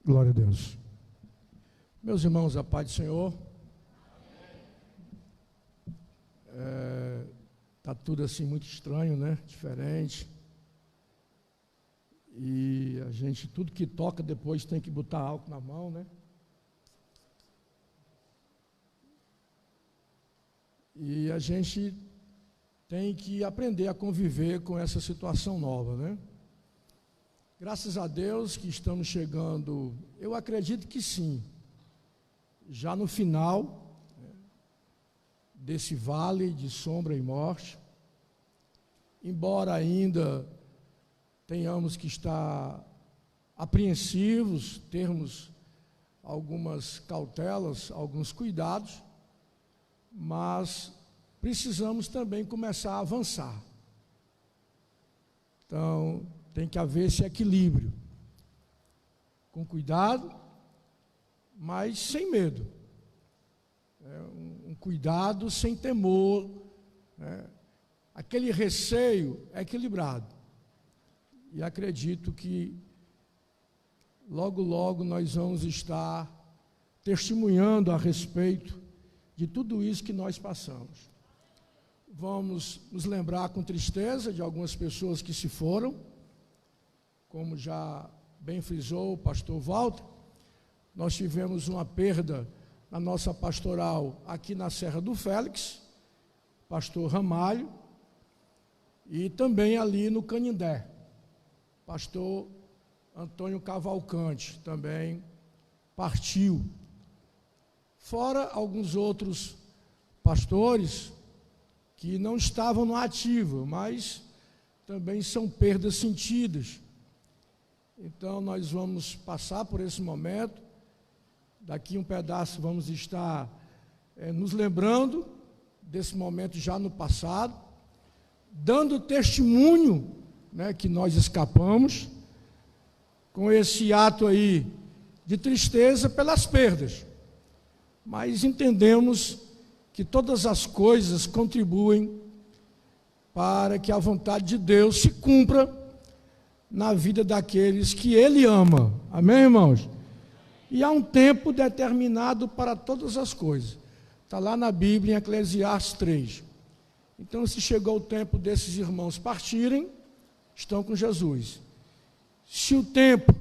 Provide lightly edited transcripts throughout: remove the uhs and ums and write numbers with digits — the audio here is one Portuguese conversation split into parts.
Glória a Deus. Meus irmãos, a paz do Senhor. Está tudo assim muito estranho, né? Diferente. E a gente, tudo que toca depois tem que botar álcool na mão, né? E a gente tem que aprender a conviver com essa situação nova, né? Graças a Deus que estamos chegando, eu acredito que sim, já no final desse vale de sombra e morte, embora ainda tenhamos que estar apreensivos, termos algumas cautelas, alguns cuidados, mas precisamos também começar a avançar. Então, tem que haver esse equilíbrio, com cuidado, mas sem medo. Um cuidado sem temor, né? Aquele receio equilibrado. E acredito que logo, logo nós vamos estar testemunhando a respeito de tudo isso que nós passamos. Vamos nos lembrar com tristeza de algumas pessoas que se foram, como já bem frisou o pastor Walter. Nós tivemos uma perda na nossa pastoral aqui na Serra do Félix, pastor Ramalho, e também ali no Canindé, pastor Antônio Cavalcante, também partiu. Fora alguns outros pastores que não estavam no ativo, mas também são perdas sentidas. Então, nós vamos passar por esse momento. Daqui um pedaço vamos estar nos lembrando desse momento já no passado, dando testemunho, né, que nós escapamos, com esse ato aí de tristeza pelas perdas. Mas entendemos que todas as coisas contribuem para que a vontade de Deus se cumpra na vida daqueles que Ele ama. Amém, irmãos? E há um tempo determinado para todas as coisas. Está lá na Bíblia, em Eclesiastes 3. Então, se chegou o tempo desses irmãos partirem, estão com Jesus. Se o tempo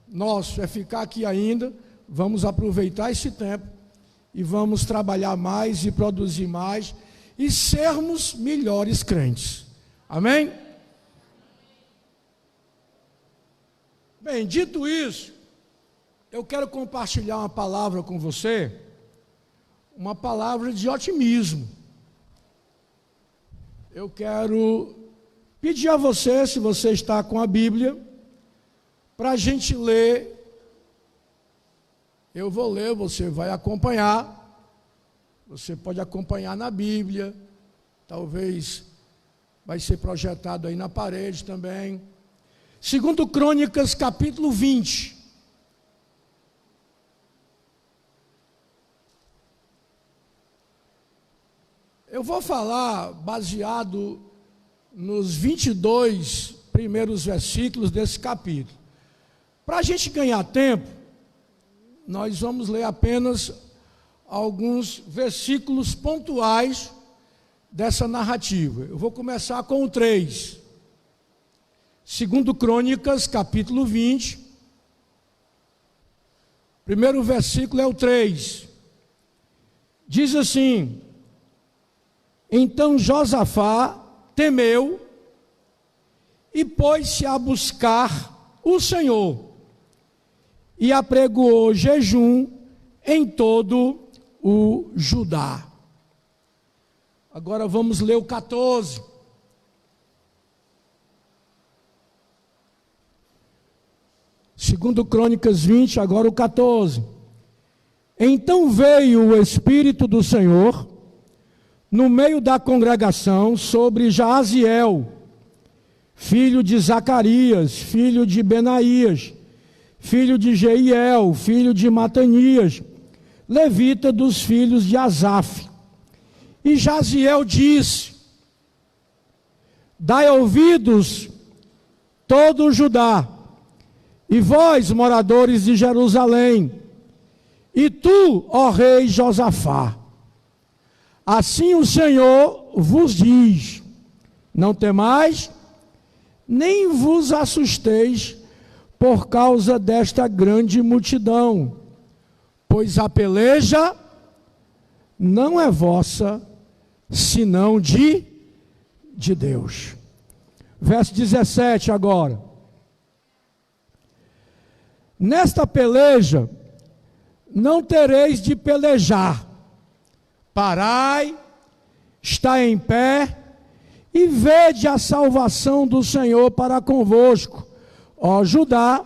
nosso é ficar aqui ainda, vamos aproveitar esse tempo e vamos trabalhar mais e produzir mais e sermos melhores crentes. Amém? Bem, dito isso, eu quero compartilhar uma palavra com você, uma palavra de otimismo. Eu quero pedir a você, se você está com a Bíblia, para a gente ler. Eu vou ler, você vai acompanhar. Você pode acompanhar na Bíblia, talvez vai ser projetado aí na parede também. 2 Crônicas, capítulo 20. Eu vou falar baseado nos 22 primeiros versículos desse capítulo. Para a gente ganhar tempo, nós vamos ler apenas alguns versículos pontuais dessa narrativa. Eu vou começar com o 3. 2 Crônicas, capítulo 20. Primeiro versículo é o 3. Diz assim: Então Josafá temeu e pôs-se a buscar o Senhor e apregoou jejum em todo o Judá. Agora vamos ler o 14. Segundo Crônicas 20, agora o 14. Então veio o Espírito do Senhor no meio da congregação sobre Jaaziel, filho de Zacarias, filho de Benaías, filho de Jeiel, filho de Matanias, levita dos filhos de Asaf. E Jaaziel disse: Dai ouvidos todo o Judá, E vós, moradores de Jerusalém, e tu, ó rei Josafá, assim o Senhor vos diz: não temais, nem vos assusteis por causa desta grande multidão, pois a peleja não é vossa, senão de Deus. Verso 17 agora. Nesta peleja não tereis de pelejar. Parai, está em pé, e vede a salvação do Senhor para convosco, ó Judá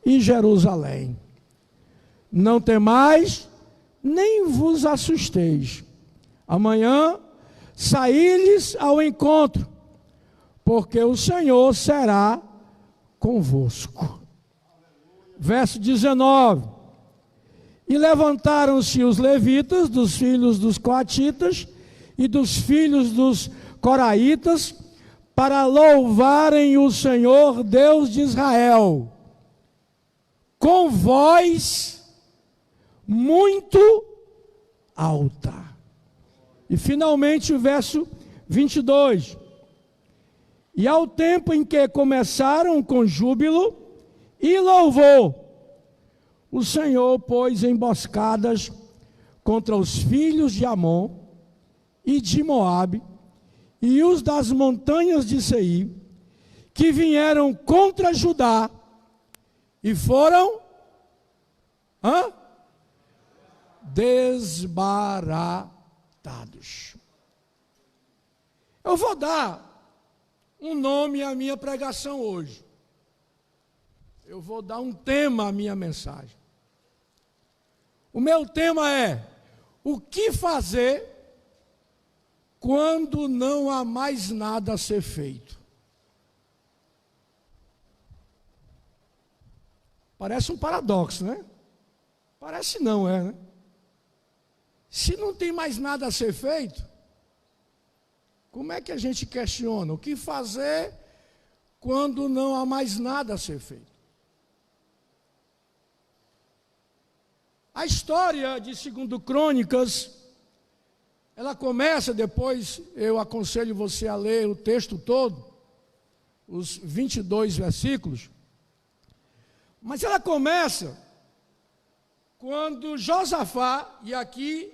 e Jerusalém. Não temais, nem vos assusteis. Amanhã saí-lhes ao encontro, porque o Senhor será convosco. Verso 19. E levantaram-se os levitas, dos filhos dos coatitas e dos filhos dos coraitas, para louvarem o Senhor Deus de Israel, com voz muito alta. E finalmente o verso 22. E ao tempo em que começaram com júbilo e louvor, o Senhor pôs emboscadas contra os filhos de Amon e de Moabe e os das montanhas de Seir, que vieram contra Judá e foram desbaratados. Eu vou dar um nome à minha pregação hoje. Eu vou dar um tema à minha mensagem. O meu tema é: o que fazer quando não há mais nada a ser feito? Parece um paradoxo, né? Parece não, né? Se não tem mais nada a ser feito, como é que a gente questiona? O que fazer quando não há mais nada a ser feito? A história de 2 Crônicas, ela começa, depois eu aconselho você a ler o texto todo, os 22 versículos, mas ela começa quando Josafá, e aqui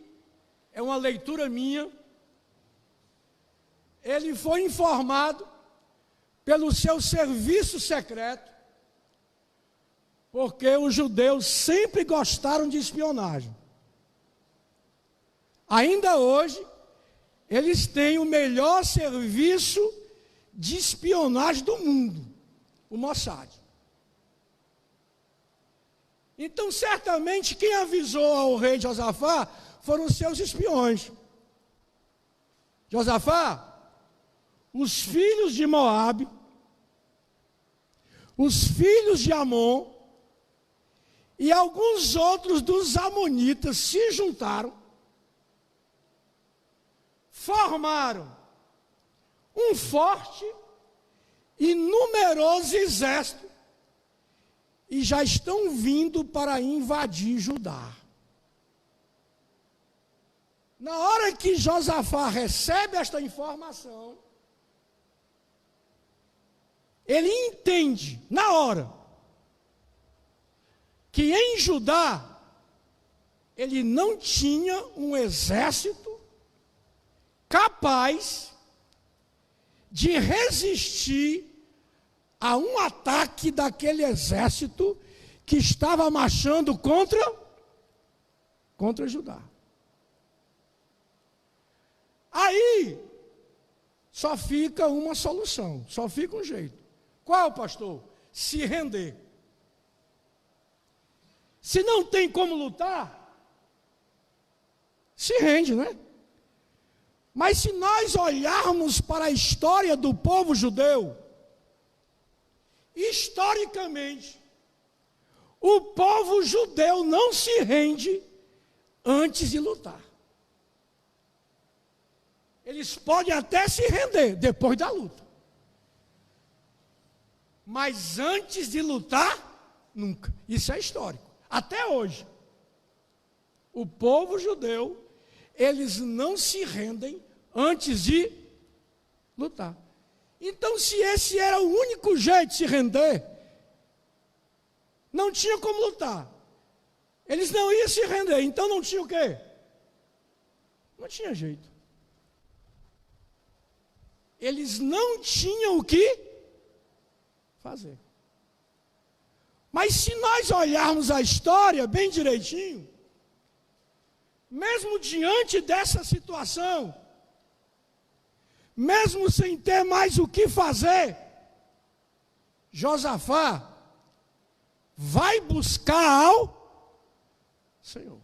é uma leitura minha, ele foi informado pelo seu serviço secreto, porque os judeus sempre gostaram de espionagem. Ainda hoje, eles têm o melhor serviço de espionagem do mundo, o Mossad. Então, certamente, quem avisou ao rei Josafá foram os seus espiões. Josafá, os filhos de Moabe, os filhos de Amon e alguns outros dos amonitas se juntaram, formaram um forte e numeroso exército e já estão vindo para invadir Judá. Na hora que Josafá recebe esta informação, ele entende, na hora, que em Judá, ele não tinha um exército capaz de resistir a um ataque daquele exército que estava marchando contra Judá. Aí, só fica uma solução, só fica um jeito. Qual, pastor? Se render. Se não tem como lutar, se rende, né? Mas se nós olharmos para a história do povo judeu, historicamente, o povo judeu não se rende antes de lutar. Eles podem até se render depois da luta. Mas antes de lutar, Nunca. Isso é histórico. Até hoje. O povo judeu, eles não se rendem antes de lutar. Então, se esse era o único jeito de se render, não tinha como lutar. Eles não iam se render, então não tinha o quê? Não tinha jeito. Eles não tinham o que fazer. Mas se nós olharmos a história bem direitinho, mesmo diante dessa situação, mesmo sem ter mais o que fazer, Josafá vai buscar ao Senhor.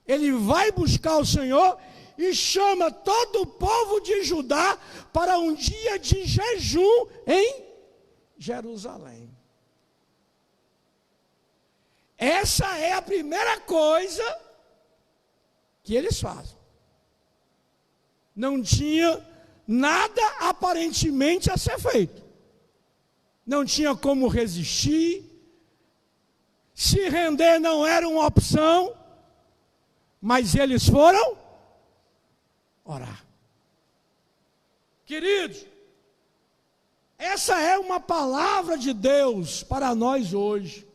Ele vai buscar o Senhor e chama todo o povo de Judá para um dia de jejum em Jerusalém. Essa é a primeira coisa que eles fazem. Não tinha nada aparentemente a ser feito. Não tinha como resistir. Se render não era uma opção. Mas eles foram orar. Queridos, essa é uma palavra de Deus para nós hoje.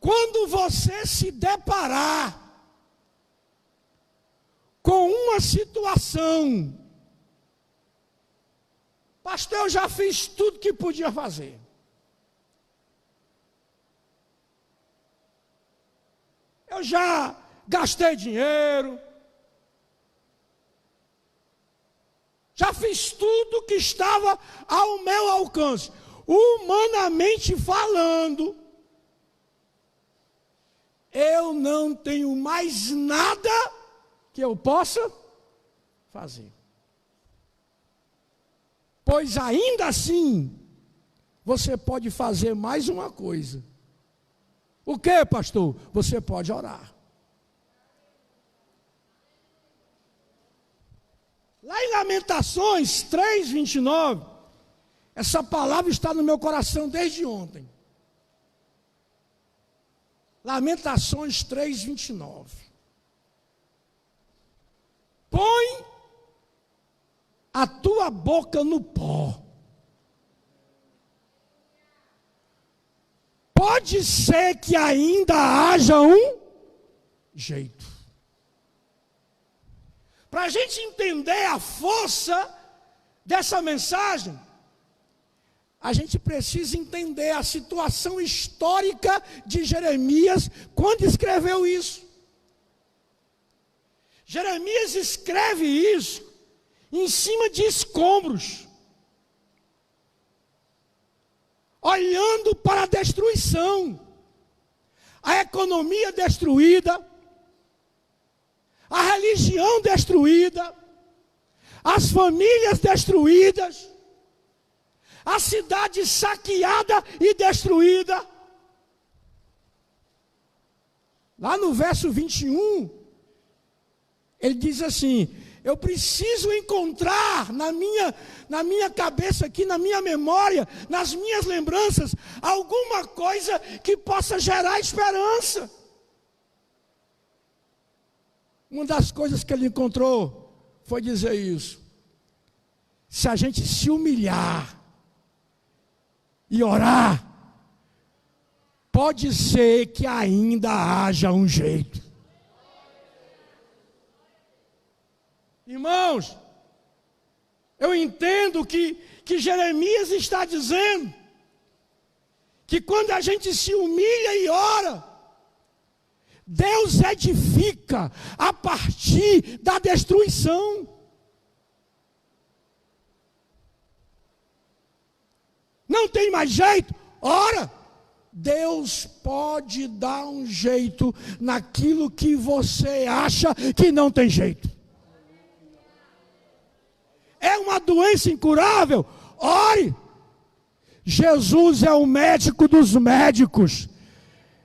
Quando você se deparar com uma situação, pastor, eu já fiz tudo que podia fazer. Eu já gastei dinheiro, já fiz tudo que estava ao meu alcance, humanamente falando. Eu não tenho mais nada que eu possa fazer. Pois ainda assim, você pode fazer mais uma coisa. O que, pastor? Você pode orar. Lá em Lamentações 3:29, essa palavra está no meu coração desde ontem. Lamentações 3:29. Põe a tua boca no pó. Pode ser que ainda haja um jeito. Para a gente entender a força dessa mensagem, a gente precisa entender a situação histórica de Jeremias quando escreveu isso. Jeremias escreve isso em cima de escombros, olhando para a destruição, a economia destruída, a religião destruída, as famílias destruídas, a cidade saqueada e destruída. Lá no verso 21, ele diz assim: eu preciso encontrar na minha cabeça aqui, na minha memória, nas minhas lembranças, alguma coisa que possa gerar esperança. Uma das coisas que ele encontrou foi dizer isso: se a gente se humilhar e orar, pode ser que ainda haja um jeito. Irmãos, eu entendo que Jeremias está dizendo que quando a gente se humilha e ora, Deus edifica a partir da destruição. Não tem mais jeito? Ora, Deus pode dar um jeito naquilo que você acha que não tem jeito. É uma doença incurável? Ore. Jesus é o médico dos médicos.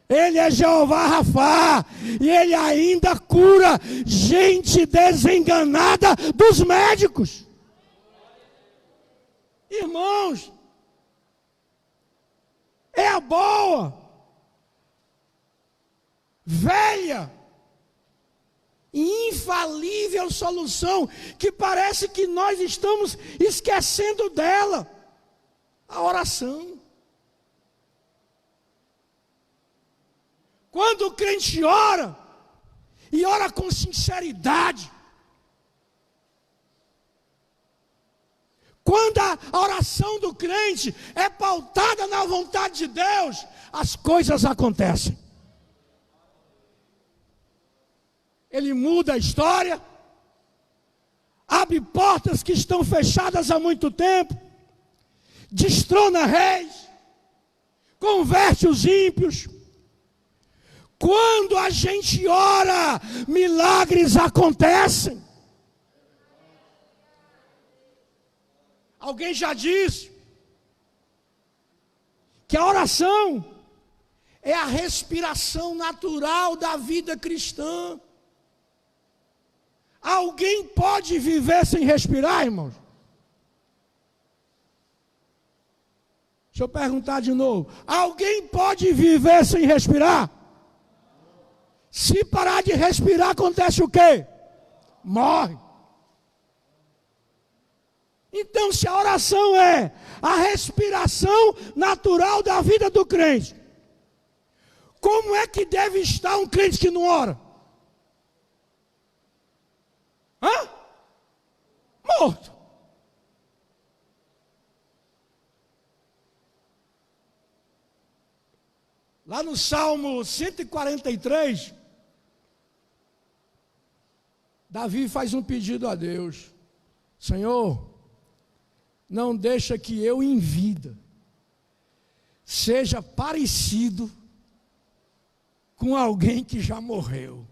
Ele é Jeová Rafá. E Ele ainda cura gente desenganada dos médicos. Irmãos, boa, velha e infalível solução, que parece que nós estamos esquecendo dela, a oração. Quando o crente ora, e ora com sinceridade, quando a oração do crente é pautada na vontade de Deus, as coisas acontecem. Ele muda a história, abre portas que estão fechadas há muito tempo, destrona reis, converte os ímpios. Quando a gente ora, milagres acontecem. Alguém já disse que a oração é a respiração natural da vida cristã. Alguém pode viver sem respirar, irmãos? Deixa eu perguntar de novo. Alguém pode viver sem respirar? Se parar de respirar, acontece o quê? Morre. Então, se a oração é a respiração natural da vida do crente, como é que deve estar um crente que não ora? Morto. Lá no Salmo 143, Davi faz um pedido a Deus: Senhor, não deixa que eu em vida seja parecido com alguém que já morreu.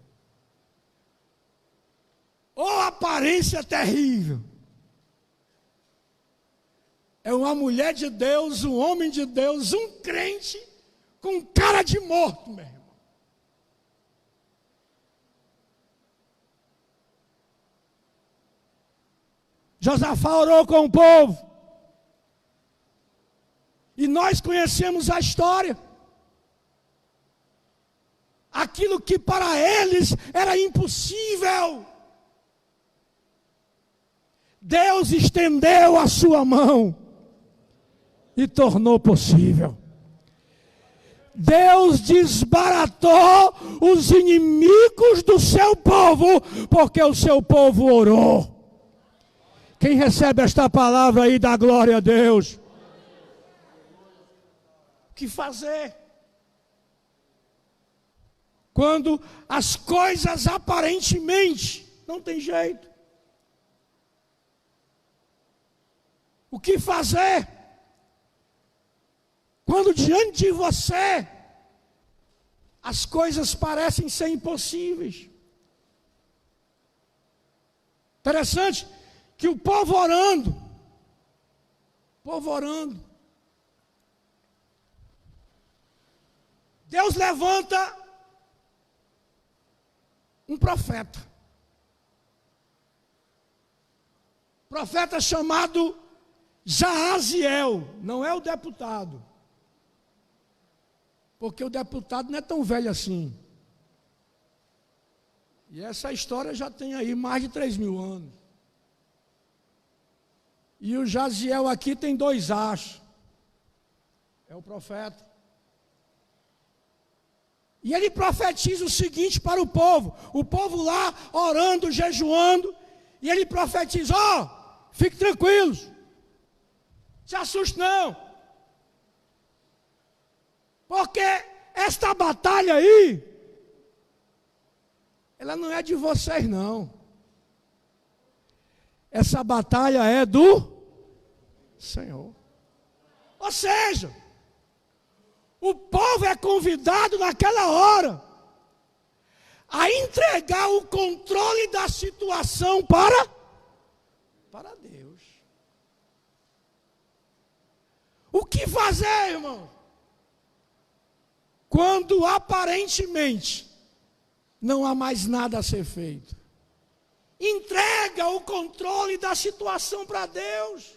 Ou aparência terrível. É uma mulher de Deus, um homem de Deus, um crente com cara de morto, meu irmão. Josafá orou com o povo. E nós conhecemos a história. Aquilo que para eles era impossível, Deus estendeu a sua mão e tornou possível. Deus desbaratou os inimigos do seu povo, porque o seu povo orou. Quem recebe esta palavra aí, dá glória a Deus. O que fazer? Quando as coisas aparentemente não tem jeito. O que fazer? Quando diante de você as coisas parecem ser impossíveis. Interessante que o povo orando, Deus levanta um profeta chamado Jaaziel, não é o deputado, porque o deputado não é tão velho assim, e essa história já tem aí mais de 3.000 anos, e o Jaziel aqui tem 2 achos, é o profeta, e ele profetiza o seguinte para o povo lá orando, jejuando, e ele profetiza: fiquem tranquilos, se assuste não, porque esta batalha aí, ela não é de vocês não, essa batalha é do Senhor. Ou seja, o povo é convidado naquela hora a entregar o controle da situação para Deus. O que fazer, irmão? Quando aparentemente não há mais nada a ser feito. Entrega o controle da situação para Deus.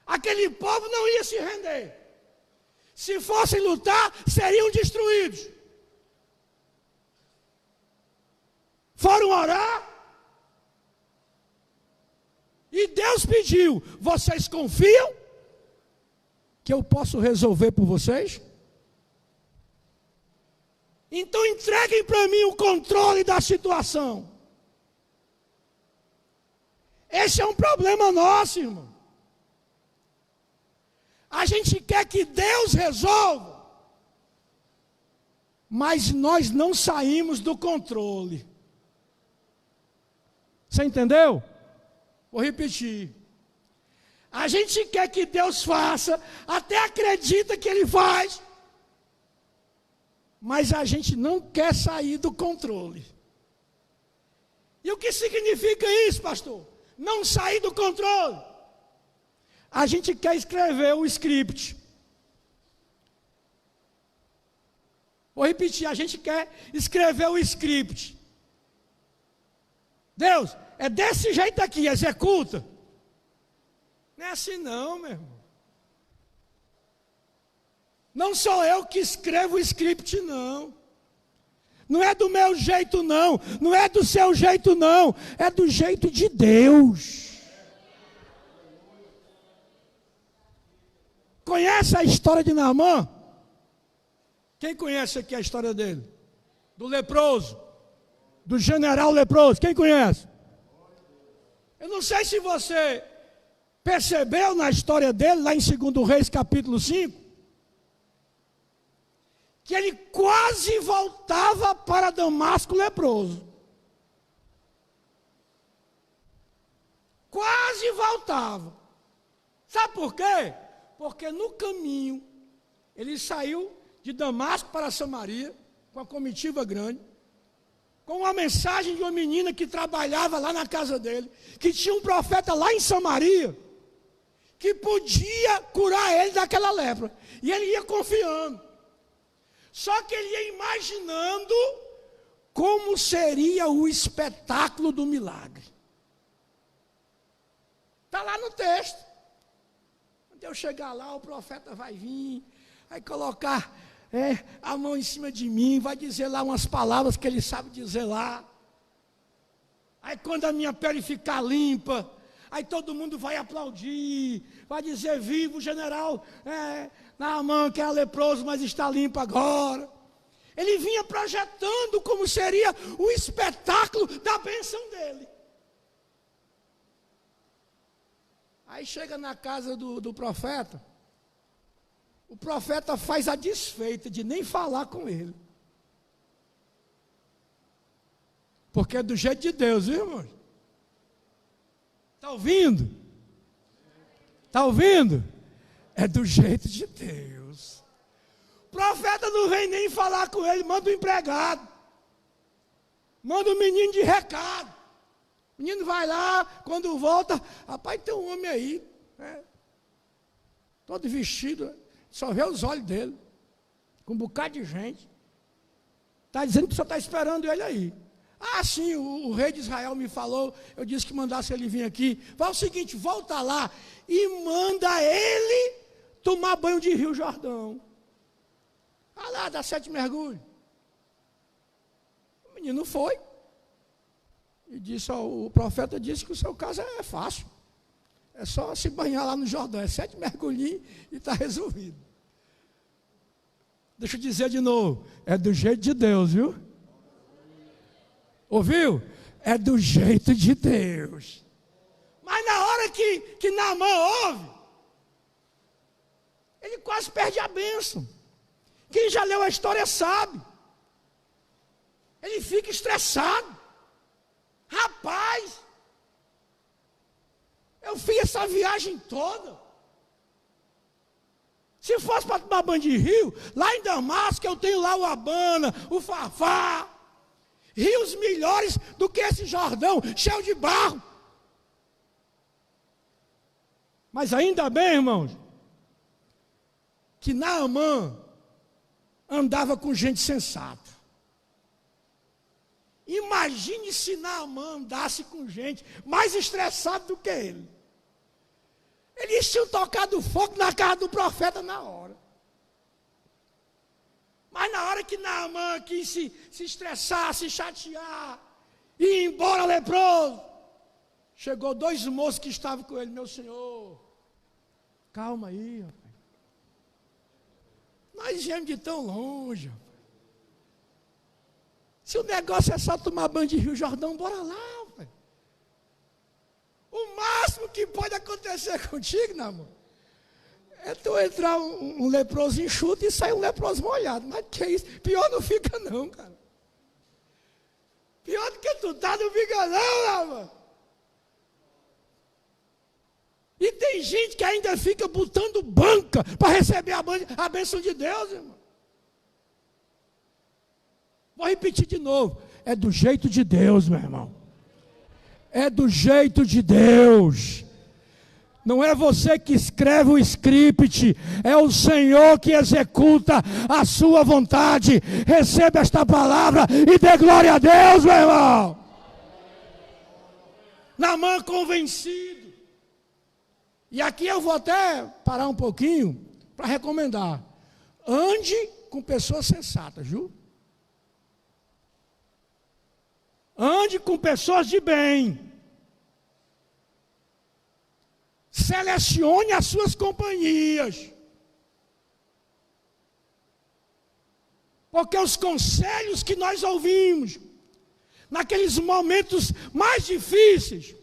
Aquele povo não ia se render. Se fossem lutar, seriam destruídos. Foram orar. E Deus pediu: vocês confiam que eu posso resolver por vocês? Então entreguem para mim o controle da situação. Esse é um problema nosso, irmão. A gente quer que Deus resolva, mas nós não saímos do controle. Você entendeu? Vou repetir. A gente quer que Deus faça, até acredita que Ele faz, mas a gente não quer sair do controle. E o que significa isso, pastor? Não sair do controle. A gente quer escrever o script. Vou repetir, a gente quer escrever o script. Deus, é desse jeito aqui, executa. Não é assim não, meu irmão. Não sou eu que escrevo o script, não. Não é do meu jeito, não. Não é do seu jeito, não. É do jeito de Deus. Conhece a história de Naamã? Quem conhece aqui a história dele? Do leproso. Do general leproso. Quem conhece? Eu não sei se você percebeu na história dele, lá em 2 Reis capítulo 5, que ele quase voltava para Damasco leproso. Quase voltava. Sabe por quê? Porque no caminho, ele saiu de Damasco para Samaria, com a comitiva grande, com uma mensagem de uma menina que trabalhava lá na casa dele, que tinha um profeta lá em Samaria, que podia curar ele daquela lepra. E ele ia confiando. Só que ele ia imaginando como seria o espetáculo do milagre. Está lá no texto. Quando eu chegar lá, o profeta vai vir, vai colocar a mão em cima de mim, vai dizer lá umas palavras que ele sabe dizer lá. Aí quando a minha pele ficar limpa, aí todo mundo vai aplaudir, vai dizer: viva o general Naamã, que é leproso, mas está limpo agora. Ele vinha projetando como seria o espetáculo da bênção dele. Aí chega na casa do profeta, o profeta faz a desfeita de nem falar com ele. Porque é do jeito de Deus, viu, irmão? Está ouvindo? Está ouvindo? É do jeito de Deus. O profeta não vem nem falar com ele, manda um empregado. Manda um menino de recado. O menino vai lá, quando volta, rapaz, tem um homem aí, todo vestido, só vê os olhos dele, com um bocado de gente. Está dizendo que só está esperando ele aí. Ah, sim, o rei de Israel me falou, eu disse que mandasse ele vir aqui. Fala o seguinte, volta lá e manda ele tomar banho de Rio Jordão. Ah lá, dá 7 mergulhos. O menino foi. E disse, o profeta disse que o seu caso é fácil. É só se banhar lá no Jordão. É 7 mergulhinhos e está resolvido. Deixa eu dizer de novo. É do jeito de Deus, viu? Ouviu? É do jeito de Deus. Mas na hora que Naamã ouve, ele quase perde a bênção. Quem já leu a história sabe. Ele fica estressado. Rapaz, eu fiz essa viagem toda. Se fosse para tomar banho de rio, lá em Damasco eu tenho lá o Abana, o Fafá, rios melhores do que esse Jordão, cheio de barro. Mas ainda bem, irmãos, que Naamã andava com gente sensata. Imagine se Naamã andasse com gente mais estressada do que ele. Eles tinham tocado fogo na casa do profeta na hora. Mas na hora que Naamã quis se estressar, se chatear, e ir embora leproso, chegou 2 moços que estavam com ele. Meu senhor, calma aí, rapaz. Nós viemos de tão longe, rapaz. Se o negócio é só tomar banho de Rio Jordão, bora lá, rapaz. O máximo que pode acontecer contigo, Naamã, é tu entrar um leproso enxuto e sair um leproso molhado. Mas que é isso? Pior não fica não, cara. Pior do que tu tá, não fica não, Naamã. E tem gente que ainda fica botando banca para receber a bênção de Deus, irmão. Vou repetir de novo. É do jeito de Deus, meu irmão. É do jeito de Deus. Não é você que escreve o script, é o Senhor que executa a sua vontade. Receba esta palavra e dê glória a Deus, meu irmão. Naamã convencido. E aqui eu vou até parar um pouquinho para recomendar. Ande com pessoas sensatas, viu? Ande com pessoas de bem. Selecione as suas companhias. Porque os conselhos que nós ouvimos, naqueles momentos mais difíceis,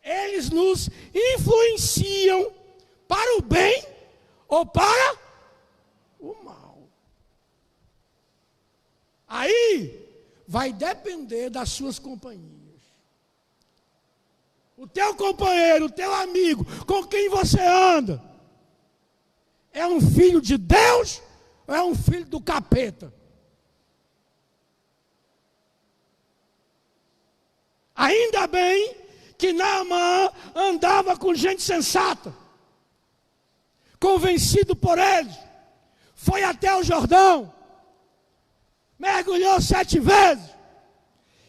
eles nos influenciam para o bem ou para o mal. Aí vai depender das suas companhias. O teu companheiro, o teu amigo, com quem você anda, é um filho de Deus ou é um filho do capeta? Ainda bem que Naamã andava com gente sensata, convencido por eles, foi até o Jordão, mergulhou 7 vezes,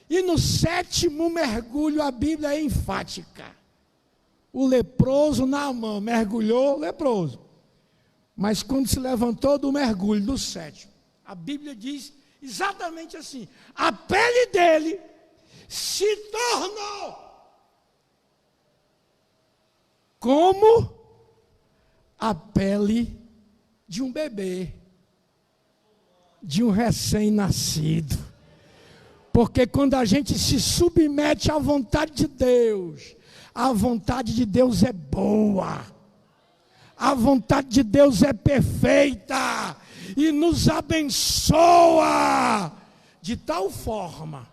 e no 7º mergulho a Bíblia é enfática. O leproso Naamã mergulhou leproso, mas quando se levantou do mergulho do 7º, a Bíblia diz exatamente assim: a pele dele se tornou como a pele de um bebê, de um recém-nascido. Porque quando a gente se submete à vontade de Deus, a vontade de Deus é boa, a vontade de Deus é perfeita e nos abençoa de tal forma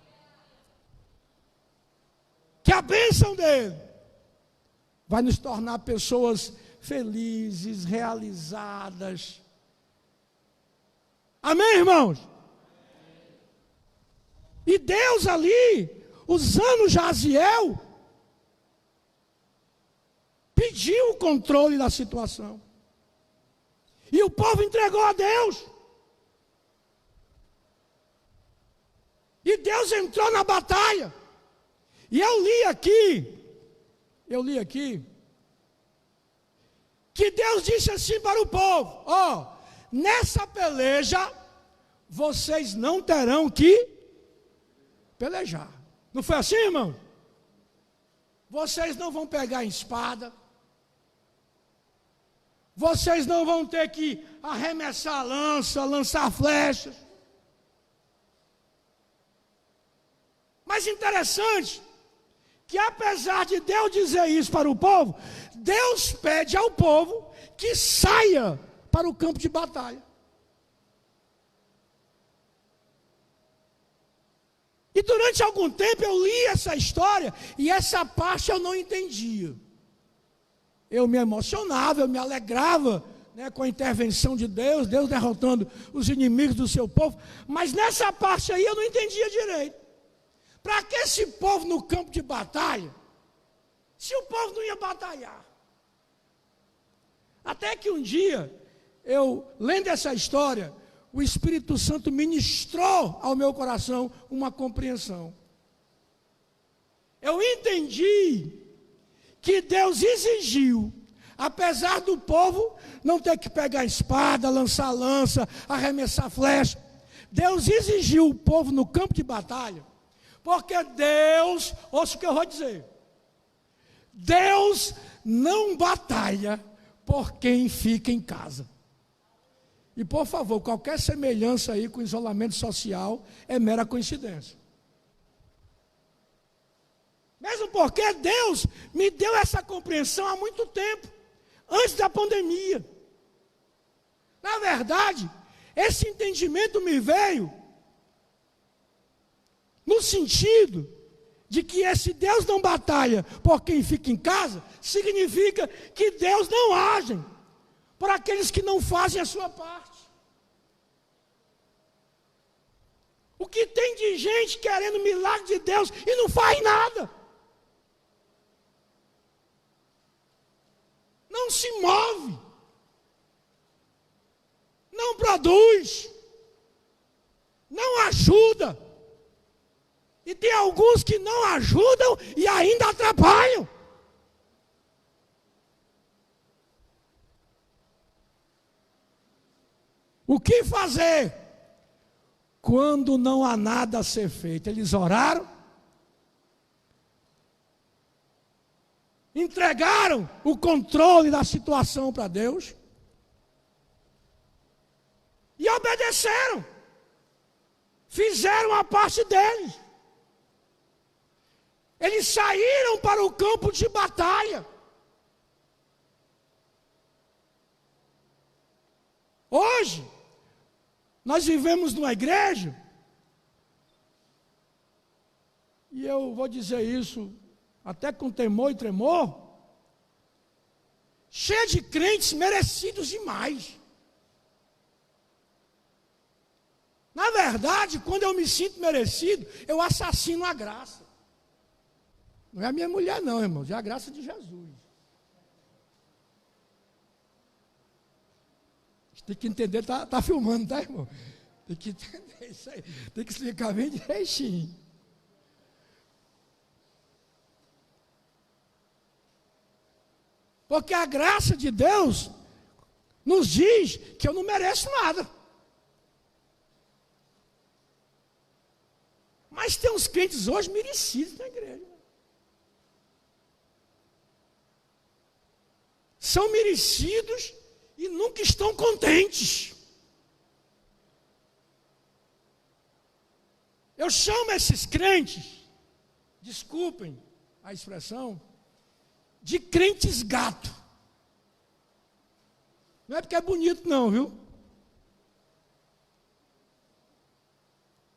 que a bênção dele vai nos tornar pessoas felizes, realizadas. Amém, irmãos? E Deus ali, usando Jaziel, pediu o controle da situação. E o povo entregou a Deus. E Deus entrou na batalha. E eu li aqui, que Deus disse assim para o povo: ó, nessa peleja, vocês não terão que pelejar. Não foi assim, irmão? Vocês não vão pegar em espada. Vocês não vão ter que arremessar lança, lançar flechas. Mas interessante, que apesar de Deus dizer isso para o povo, Deus pede ao povo que saia para o campo de batalha. E durante algum tempo eu li essa história e essa parte eu não entendia. Eu me emocionava, eu me alegrava, né, com a intervenção de Deus, Deus derrotando os inimigos do seu povo, mas nessa parte aí eu não entendia direito. Para que esse povo no campo de batalha, se o povo não ia batalhar? Até que um dia, eu lendo essa história, o Espírito Santo ministrou ao meu coração uma compreensão. Eu entendi que Deus exigiu Apesar do povo não ter que pegar espada, lançar lança, arremessar flecha, Deus exigiu o povo no campo de batalha, porque Deus, ouça o que eu vou dizer, Deus não batalha por quem fica em casa. E por favor, qualquer semelhança aí com isolamento social é mera coincidência. Mesmo porque Deus me deu essa compreensão há muito tempo, antes da pandemia. Na verdade, esse entendimento me veio no sentido de que esse Deus não batalha por quem fica em casa, significa que Deus não age por aqueles que não fazem a sua parte. O que tem de gente querendo milagre de Deus e não faz nada. Não se move. Não produz. Não ajuda. E tem alguns que não ajudam e ainda atrapalham. O que fazer quando não há nada a ser feito? Eles oraram, entregaram o controle da situação para Deus e obedeceram, fizeram a parte deles. Eles saíram para o campo de batalha. Hoje, nós vivemos numa igreja, e eu vou dizer isso até com temor e tremor, cheia de crentes merecidos demais. Na verdade, quando eu me sinto merecido, eu assassino a graça. Não é a minha mulher não, irmãos, é a graça de Jesus. Tem que entender, tá filmando, tá, irmão? Tem que entender isso aí, tem que explicar bem direitinho. Porque a graça de Deus nos diz que eu não mereço nada. Mas tem uns crentes hoje merecidos na igreja. São merecidos e nunca estão contentes. Eu chamo esses crentes, desculpem a expressão, de crentes gato. Não é porque é bonito não, viu?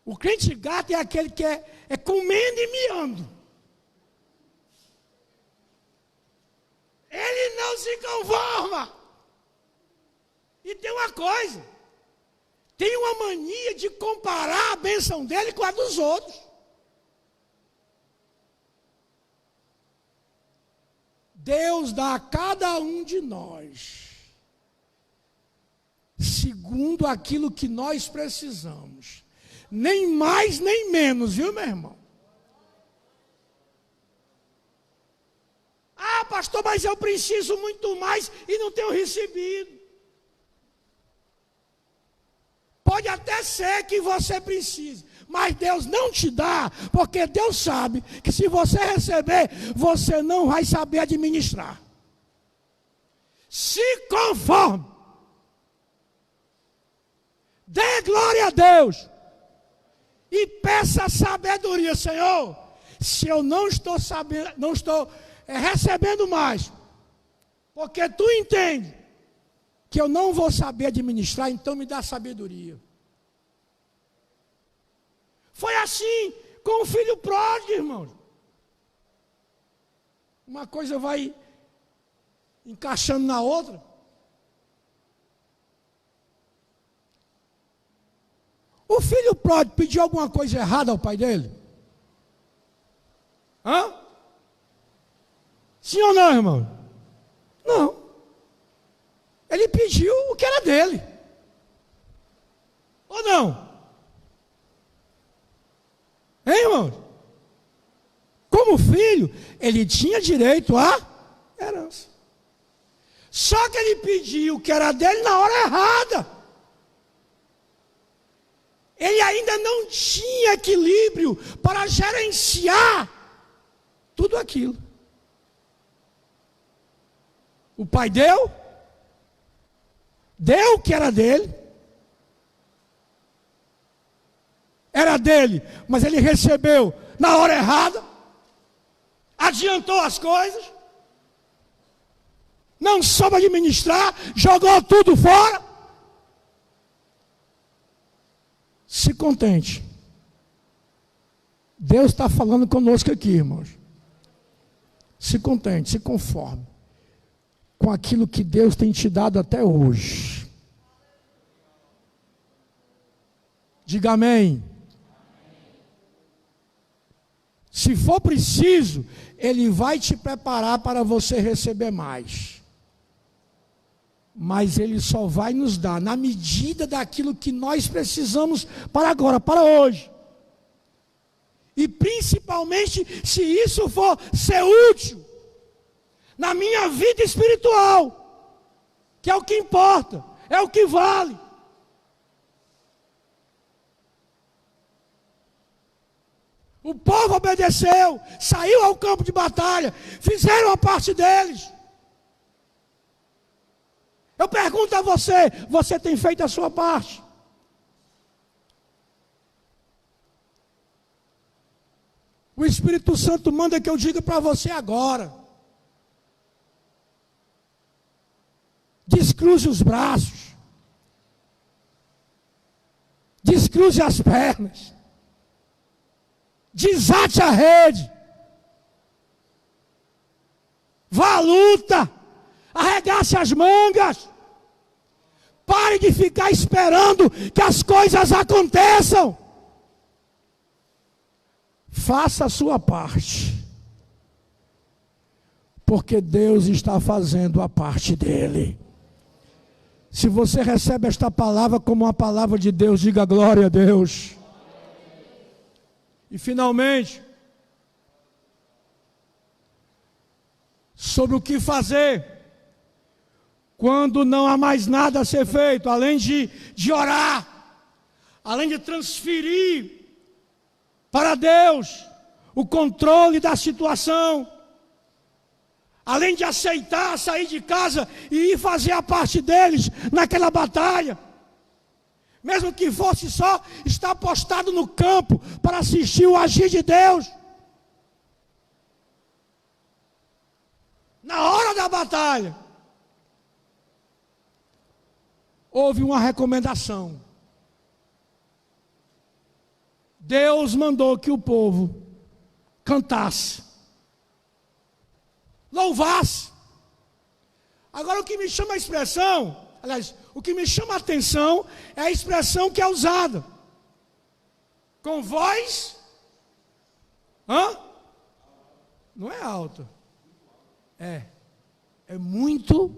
O crente gato é aquele que é comendo e miando. Ele não se conforma. E tem uma coisa, tem uma mania de comparar a bênção dele com a dos outros. Deus dá a cada um de nós, segundo aquilo que nós precisamos, nem mais nem menos, viu, meu irmão? Ah, pastor, mas eu preciso muito mais e não tenho recebido. Pode até ser que você precise, mas Deus não te dá, porque Deus sabe que se você receber, você não vai saber administrar. Se conforme. Dê glória a Deus. E peça sabedoria, Senhor. Se eu não estou sabendo, não estou recebendo mais, porque tu entende que eu não vou saber administrar, então me dá sabedoria. Foi assim com o filho pródigo, irmãos. Uma coisa vai encaixando na outra. O filho pródigo pediu alguma coisa errada ao pai dele? Hã? Sim ou não, irmão? Não. Ele pediu o que era dele. Ou não? Hein, irmão? Como filho, ele tinha direito à herança. Só que ele pediu o que era dele na hora errada. Ele ainda não tinha equilíbrio para gerenciar tudo aquilo. O pai deu o que era dele. Era dele, mas ele recebeu na hora errada. Adiantou as coisas. Não soube administrar, jogou tudo fora. Se contente. Deus está falando conosco aqui, irmãos. Se contente, se conforme com aquilo que Deus tem te dado até hoje. Diga amém. Se for preciso, Ele vai te preparar para você receber mais. Mas Ele só vai nos dar na medida daquilo que nós precisamos para agora, para hoje. E principalmente se isso for ser útil na minha vida espiritual, que é o que importa, é o que vale. O povo obedeceu, saiu ao campo de batalha, fizeram a parte deles. Eu pergunto a você, você tem feito a sua parte? O Espírito Santo manda que eu diga para você agora. Descruze os braços. Descruze as pernas. Desate a rede. Vá à luta. Arregace as mangas. Pare de ficar esperando que as coisas aconteçam. Faça a sua parte. Porque Deus está fazendo a parte dele. Se você recebe esta palavra como uma palavra de Deus, diga glória a Deus. E finalmente, sobre o que fazer quando não há mais nada a ser feito, além de orar, além de transferir para Deus o controle da situação, além de aceitar sair de casa e ir fazer a parte deles naquela batalha, mesmo que fosse só estar postado no campo para assistir o agir de Deus. Na hora da batalha, houve uma recomendação. Deus mandou que o povo cantasse, louvasse. Agora o que me chama a expressão, aliás, o que me chama a atenção é a expressão que é usada. Com voz, não é alta. É muito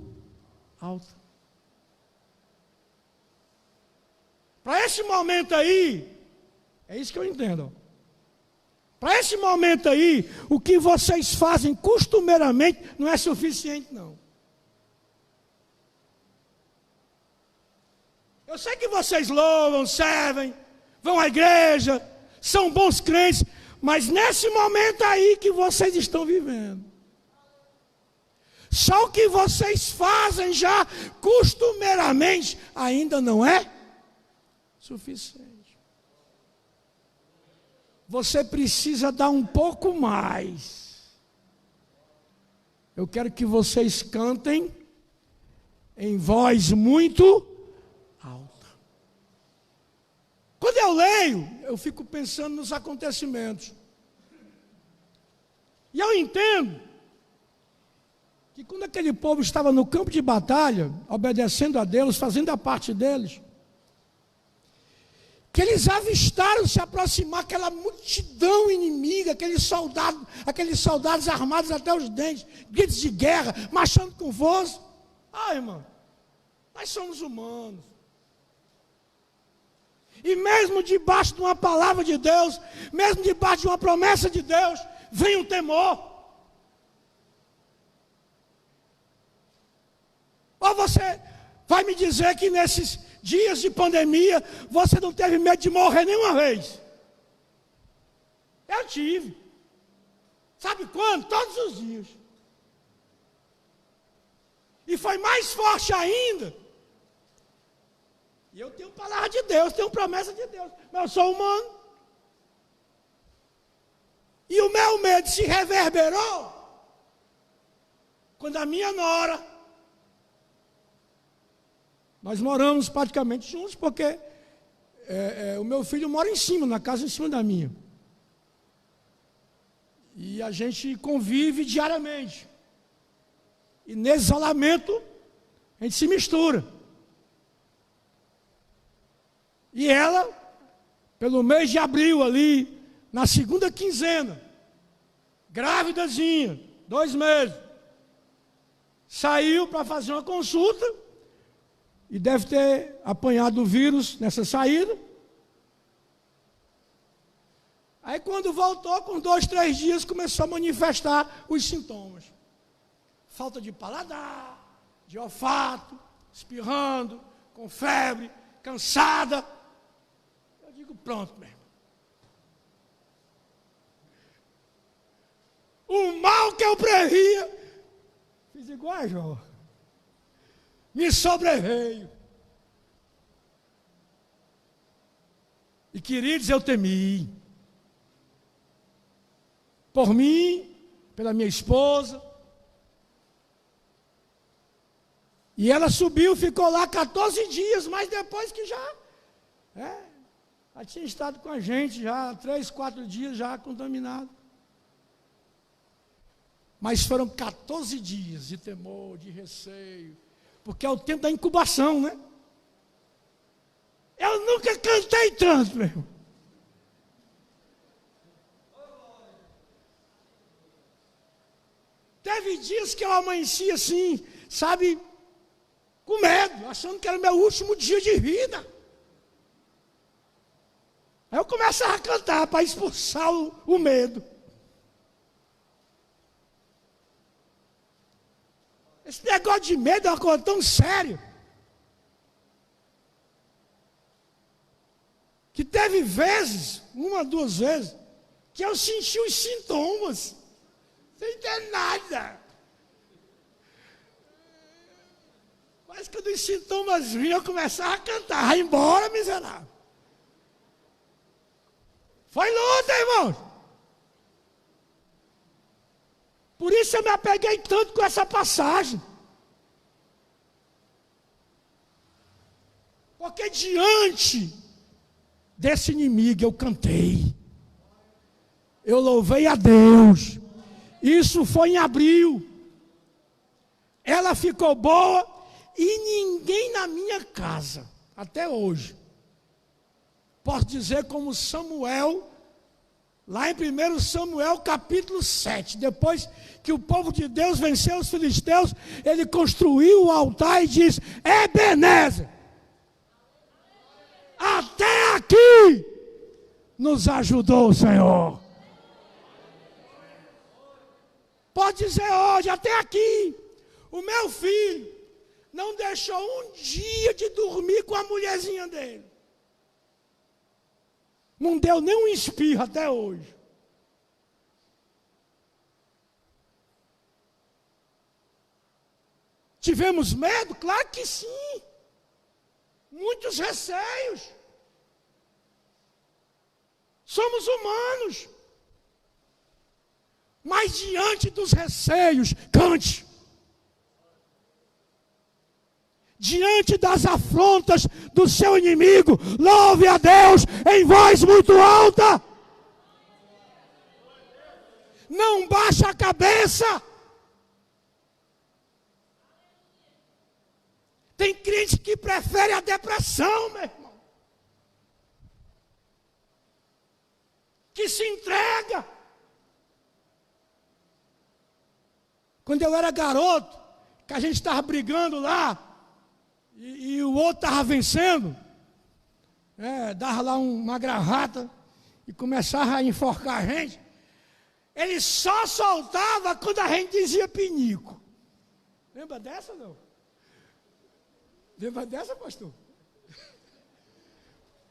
alta. Para esse momento aí, é isso que eu entendo. Para esse momento aí, o que vocês fazem costumeiramente não é suficiente, não. Eu sei que vocês louvam, servem, vão à igreja, são bons crentes, mas nesse momento aí que vocês estão vivendo, só o que vocês fazem já costumeiramente ainda não é suficiente. Você precisa dar um pouco mais. Eu quero que vocês cantem em voz muito alta. Quando eu leio, eu fico pensando nos acontecimentos. E eu entendo que quando aquele povo estava no campo de batalha, obedecendo a Deus, fazendo a parte deles, que eles avistaram se aproximar aquela multidão inimiga, aqueles soldados armados até os dentes, gritos de guerra, marchando com força. Irmão, nós somos humanos. E mesmo debaixo de uma palavra de Deus, mesmo debaixo de uma promessa de Deus, vem o temor. Ou você vai me dizer que nesses dias de pandemia você não teve medo de morrer nenhuma vez? Eu tive. Sabe quando? Todos os dias. E foi mais forte ainda. E eu tenho palavra de Deus, tenho promessa de Deus, mas eu sou humano. E o meu medo se reverberou quando a minha nora, nós moramos praticamente juntos, porque o meu filho mora em cima, na casa em cima da minha. E a gente convive diariamente. E nesse isolamento, a gente se mistura. E ela, pelo mês de abril ali, na segunda quinzena, grávidazinha, 2 meses, saiu para fazer uma consulta e deve ter apanhado o vírus nessa saída. Aí quando voltou, com 2, 3 dias, começou a manifestar os sintomas. Falta de paladar, de olfato, espirrando, com febre, cansada. Eu digo, pronto, meu irmão. O mal que eu previa, fiz igual a Jó, me sobreveio. E queridos, eu temi. Por mim, pela minha esposa. E ela subiu, ficou lá 14 dias, mas depois que já tinha estado com a gente, já 3, 4 dias já contaminado. Mas foram 14 dias de temor, de receio, porque é o tempo da incubação, né? Eu nunca cantei tanto, meu irmão. Teve dias que eu amanheci assim, sabe, com medo, achando que era o meu último dia de vida. Aí eu começava a cantar para expulsar o medo. Esse negócio de medo é uma coisa tão séria, que teve vezes, 1, 2 vezes, que eu senti os sintomas, sem ter nada. Mas quando os sintomas vinham, eu começava a cantar, vai embora, miserável. Foi luta, irmão. Por isso eu me apeguei tanto com essa passagem. Porque diante desse inimigo eu cantei. Eu louvei a Deus. Isso foi em abril. Ela ficou boa e ninguém na minha casa, até hoje, posso dizer como Samuel, lá em 1 Samuel capítulo 7, depois que o povo de Deus venceu os filisteus, ele construiu o altar e diz, Ebenezer, até aqui nos ajudou o Senhor. Pode dizer hoje, até aqui, o meu filho não deixou um dia de dormir com a mulherzinha dele. Não deu nem um espirro até hoje. Tivemos medo? Claro que sim. Muitos receios. Somos humanos. Mas diante dos receios, cante. Diante das afrontas do seu inimigo, louve a Deus em voz muito alta. Não baixe a cabeça. Tem crente que prefere a depressão, meu irmão. Que se entrega. Quando eu era garoto, que a gente estava brigando lá, e o outro estava vencendo, dava lá uma gravata e começava a enforcar a gente. Ele só soltava quando a gente dizia pinico. Lembra dessa, não? Lembra dessa, pastor?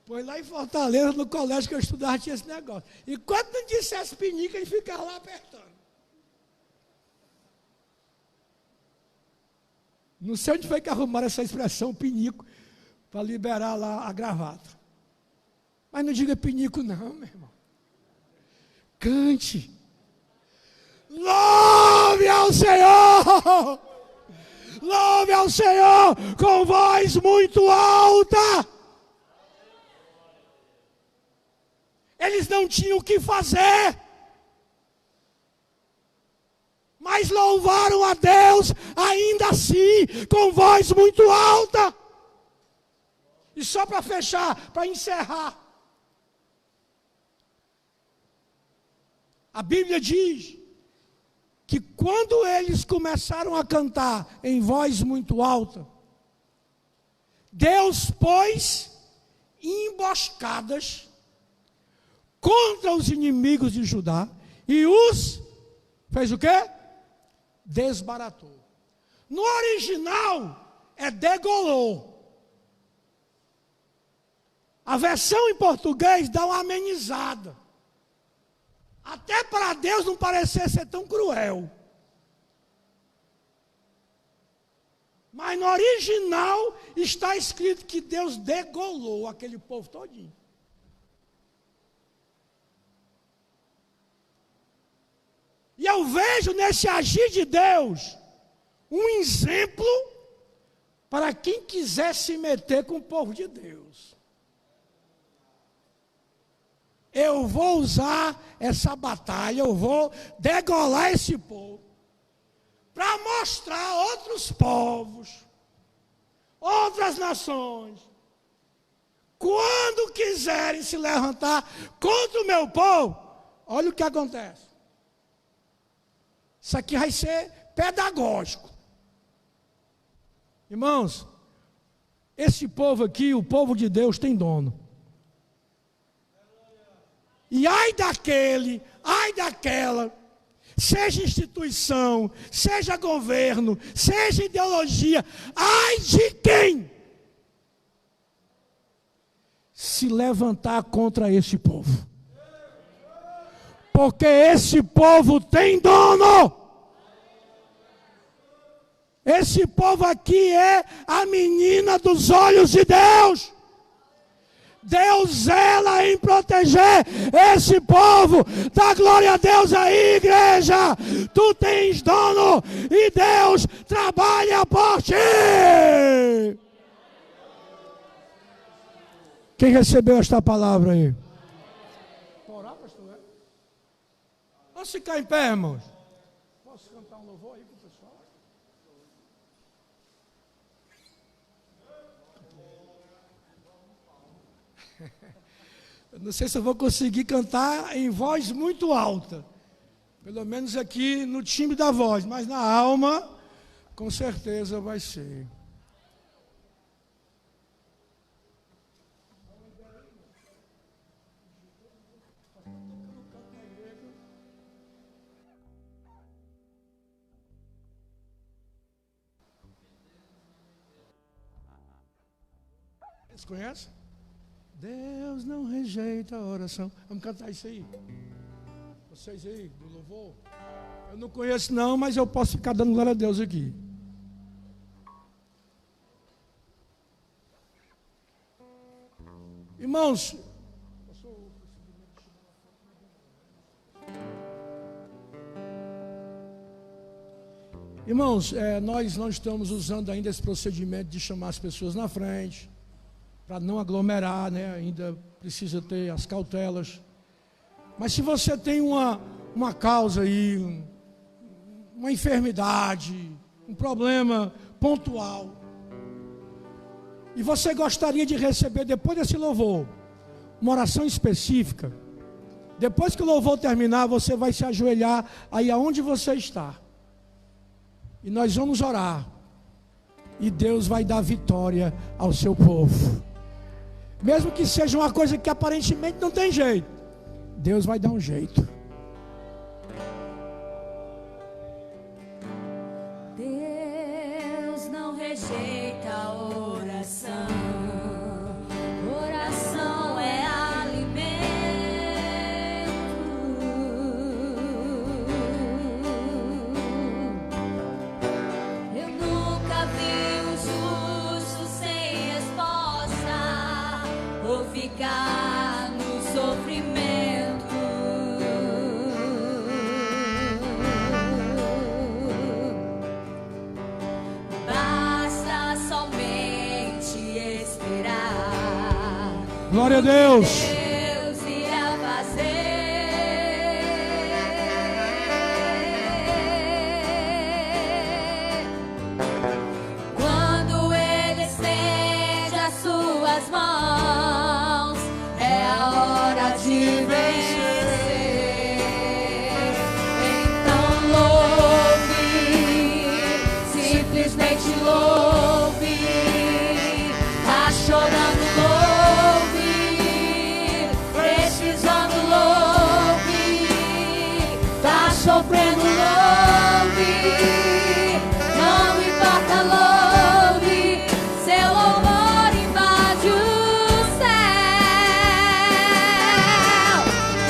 Pois lá em Fortaleza, no colégio que eu estudava, tinha esse negócio. E quando não dissesse pinico, ele ficava lá apertando. Não sei onde foi que arrumaram essa expressão, pinico, para liberar lá a gravata. Mas não diga pinico não, meu irmão. Cante. Louve ao Senhor! Louve ao Senhor com voz muito alta. Eles não tinham o que fazer, mas louvaram a Deus ainda assim, com voz muito alta. E só para fechar, para encerrar, a Bíblia diz que quando eles começaram a cantar em voz muito alta, Deus pôs emboscadas contra os inimigos de Judá e os fez o quê? Desbaratou. No original é degolou. A versão em português dá uma amenizada. Até para Deus não parecer ser tão cruel. Mas no original está escrito que Deus degolou aquele povo todinho. E eu vejo nesse agir de Deus um exemplo para quem quiser se meter com o povo de Deus. Eu vou usar essa batalha, eu vou degolar esse povo, para mostrar a outros povos, outras nações, quando quiserem se levantar contra o meu povo, olha o que acontece. Isso aqui vai ser pedagógico. Irmãos, esse povo aqui, o povo de Deus, tem dono. E ai daquele, ai daquela, seja instituição, seja governo, seja ideologia, ai de quem se levantar contra esse povo. Porque esse povo tem dono. Esse povo aqui é a menina dos olhos de Deus. Deus zela em proteger esse povo. Dá glória a Deus aí, igreja. Tu tens dono e Deus trabalha por ti. Quem recebeu esta palavra aí? Orar, pastor? Vamos ficar em pé, irmãos. Posso cantar um louvor aí para o pessoal? Eu não sei se eu vou conseguir cantar em voz muito alta. Pelo menos aqui no timbre da voz, mas na alma, com certeza vai ser. Vocês conhecem? Deus não rejeita a oração. Vamos cantar isso aí. Vocês aí, do louvor. Eu não conheço não, mas eu posso ficar dando glória a Deus aqui. Irmãos, nós não estamos usando ainda esse procedimento de chamar as pessoas na frente, para não aglomerar, né? Ainda precisa ter as cautelas. Mas se você tem uma causa aí, uma enfermidade, um problema pontual, e você gostaria de receber depois desse louvor uma oração específica, depois que o louvor terminar, você vai se ajoelhar aí aonde você está. E nós vamos orar. E Deus vai dar vitória ao seu povo. Mesmo que seja uma coisa que aparentemente não tem jeito, Deus vai dar um jeito. Deus não rejeita a oração. Glória a Deus. Deus ia fazer. Quando Ele estende as suas mãos, é a hora de vencer. Então louve, simplesmente louve. Tá chorando, louve. Precisando, louve. Tá sofrendo, louve. Não importa, louve. Seu louvor invade o céu.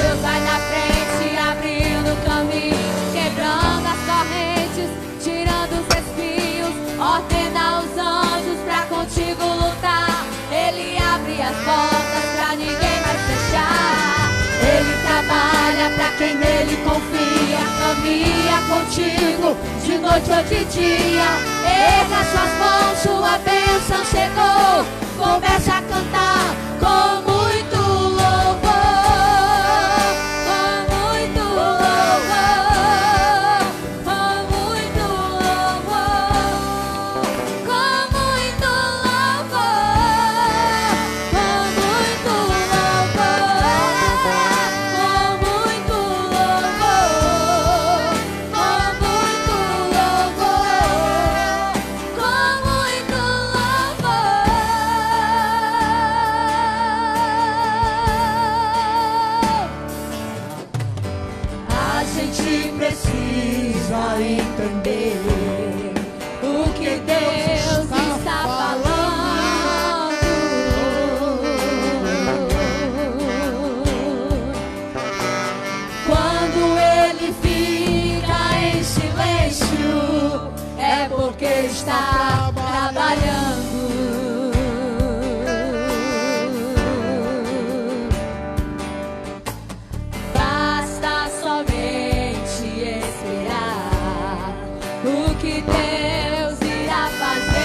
Deus vai na frente, abrindo o caminho, quebrando as correntes, tirando os espinhos, ordena os anjos pra contigo lutar. Ele abre as portas pra ninguém mais fechar. Ele trabalha pra quem nele confia, caminha contigo de noite ou de dia. Erga suas mãos, sua bênção chegou. Comece a cantar com muito louvor, com muito louvor, com muito louvor, com muito louvor, com muito louvor, com muito louvor, com muito louvor, com muito louvor. A gente precisa entender o que Deus está falando. Quando Ele fica em silêncio, é porque está trabalhando. Basta somente esperar o que Deus irá fazer.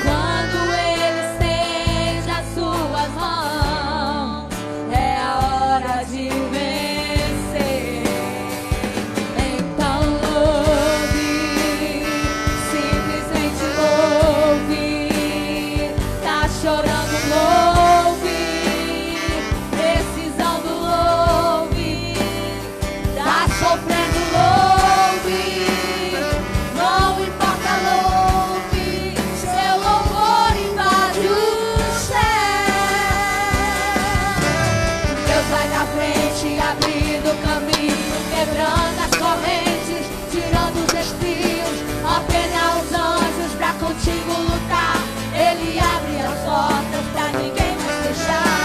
Quando Ele estende as suas mãos, é a hora de vencer. Então louve, simplesmente louve. Tá chorando, louve. Precisando, louve. Tá sofrendo, louve. Não importa, louve. Seu louvor invade o céu. Deus vai na frente, abrindo o caminho, quebrando as correntes, tirando os espinhos, ordena os anjos pra contigo lutar. Ele abre as portas pra ninguém mais fechar.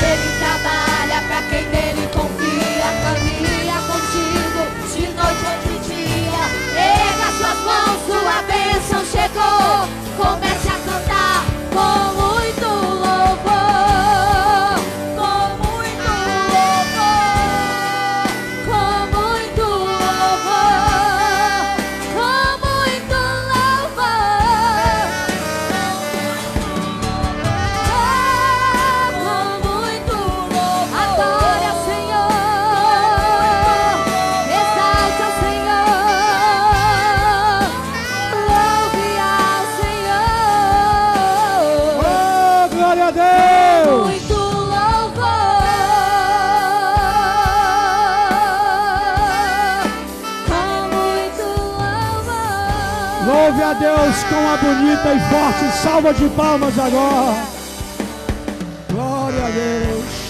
Ele trabalha pra quem nele confia, caminha contigo de noite ou de dia. Erga suas mãos, sua bênção chegou. Comece a cantar com muito louvor, com muito louvor, com muito louvor, com muito louvor, com muito louvor. Adore ao Senhor, exalte ao Senhor, louve ao Senhor. Oh, glória a Deus. Muito louvor, com muito louvor. Louve a Deus com uma bonita e forte salva de palmas agora. Glória a Deus.